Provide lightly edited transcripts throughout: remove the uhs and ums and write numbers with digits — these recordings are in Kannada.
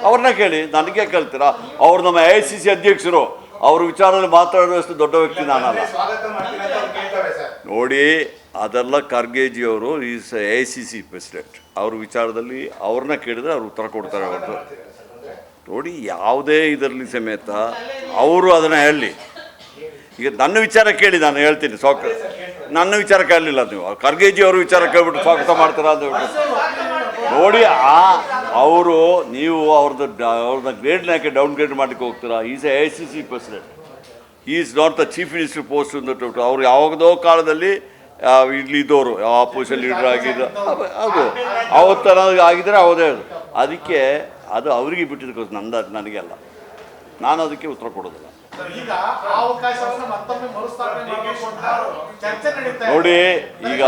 ಅವ್ರನ್ನ ಕೇಳಿ, ನನಗೆ ಕೇಳ್ತೀರಾ? ಅವ್ರು ನಮ್ಮ AICC ಅಧ್ಯಕ್ಷರು, ಅವ್ರ ವಿಚಾರದಲ್ಲಿ ಮಾತಾಡುವಷ್ಟು ದೊಡ್ಡ ವ್ಯಕ್ತಿ ನಾನಲ್ಲ. ನೋಡಿ, ಅದೆಲ್ಲ ಖರ್ಗೆಜಿಯವರು ಈಸ್ AICC ಪ್ರೆಸಿಡೆಂಟ್. ಅವ್ರ ವಿಚಾರದಲ್ಲಿ ಅವ್ರನ್ನ ಕೇಳಿದ್ರೆ ಅವ್ರು ಉತ್ತರ ಕೊಡ್ತಾರೆ ಹೊರತು. ನೋಡಿ, ಯಾವುದೇ ಇದರಲ್ಲಿ ಸಮೇತ ಅವರು ಅದನ್ನು ಹೇಳಲಿ. ಈಗ ನನ್ನ ವಿಚಾರ ಕೇಳಿ ನಾನು ಹೇಳ್ತೀನಿ. ನನ್ನ ವಿಚಾರ ಕೇಳಲಿಲ್ಲ ನೀವು, ಖರ್ಗೆಜಿ ಅವ್ರ ವಿಚಾರ ಕೇಳ್ಬಿಟ್ಟು ಸ್ವಾಗತ ಮಾಡ್ತೀರಾ ಅಂತ ನೋಡಿ. ಅವರು ನೀವು ಅವ್ರನ್ನ ಗ್ರೇಡ್ನ ಯಾಕೆ ಡೌನ್ ಗ್ರೇಡ್ ಮಾಡಲಿಕ್ಕೆ ಹೋಗ್ತೀರಾ? Is AICC president, is not the chief minister post ಅಂತ. ಅವ್ರು ಯಾವುದೋ ಕಾಲದಲ್ಲಿ ಇಲ್ಲಿದ್ದವರು ಆಪೋಸಿಷನ್ ಲೀಡರ್ ಆಗಿದ್ದು ಅದು ಅವತ್ತರ ಆಗಿದ್ರೆ ಅವದೇ ಅದಕ್ಕೆ ಅದು ಅವರಿಗೆ ಬಿಟ್ಟಿದ್ದಕ್ಕೋಸ್ಕರ ನನಗೆಲ್ಲ, ನಾನು ಅದಕ್ಕೆ ಉತ್ತರ ಕೊಡೋದಿಲ್ಲ. ನೋಡಿ, ಈಗ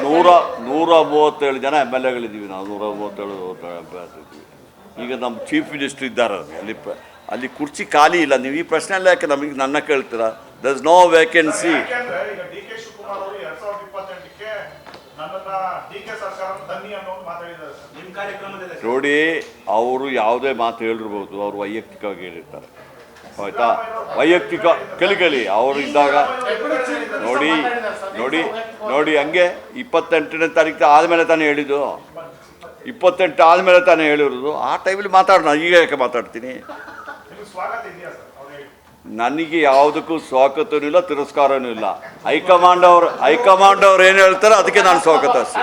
137 ಜನ MLAಗಳಿದ್ದೀವಿ ನಾವು, 137 ಇದ್ದೀವಿ. ಈಗ ನಮ್ಮ ಚೀಫ್ ಮಿನಿಸ್ಟರ್ ಇದ್ದಾರೆ ಅಲ್ಲಿ ಕುರ್ಚಿ ಖಾಲಿ ಇಲ್ಲ. ನೀವು ಈ ಪ್ರಶ್ನೆ ಎಲ್ಲ ಯಾಕೆ ನನ್ನ ಕೇಳ್ತೀರಾ? There is no vacancy. ನೋಡಿ, ಅವರು ಯಾವುದೇ ಮಾತು ಹೇಳಿರ್ಬೋದು, ಅವರು ವೈಯಕ್ತಿಕವಾಗಿ ಹೇಳಿರ್ತಾರೆ, ಆಯ್ತಾ? ವೈಯಕ್ತಿಕ ಕೇಳಿ ಅವರು ಇದ್ದಾಗ ನೋಡಿ ನೋಡಿ ನೋಡಿ ಹಂಗೆ 28ನೇ ತಾರೀಕು ಆದಮೇಲೆ ತಾನೇ ಹೇಳಿದ್ದು, 28 ಆದಮೇಲೆ ತಾನೇ ಹೇಳಿರೋದು. ಆ ಟೈಮಲ್ಲಿ ಮಾತಾಡೋಣ, ಈಗ ಯಾಕೆ ಮಾತಾಡ್ತೀನಿ? ನನಗೆ ಯಾವುದಕ್ಕೂ ಸ್ವಾಗತನೂ ಇಲ್ಲ, ತಿರಸ್ಕಾರನೂ ಇಲ್ಲ. ಹೈಕಮಾಂಡ್ ಅವ್ರು ಏನು ಹೇಳ್ತಾರೆ ಅದಕ್ಕೆ ನಾನು ಸ್ವಾಗತ ಅಷ್ಟೇ.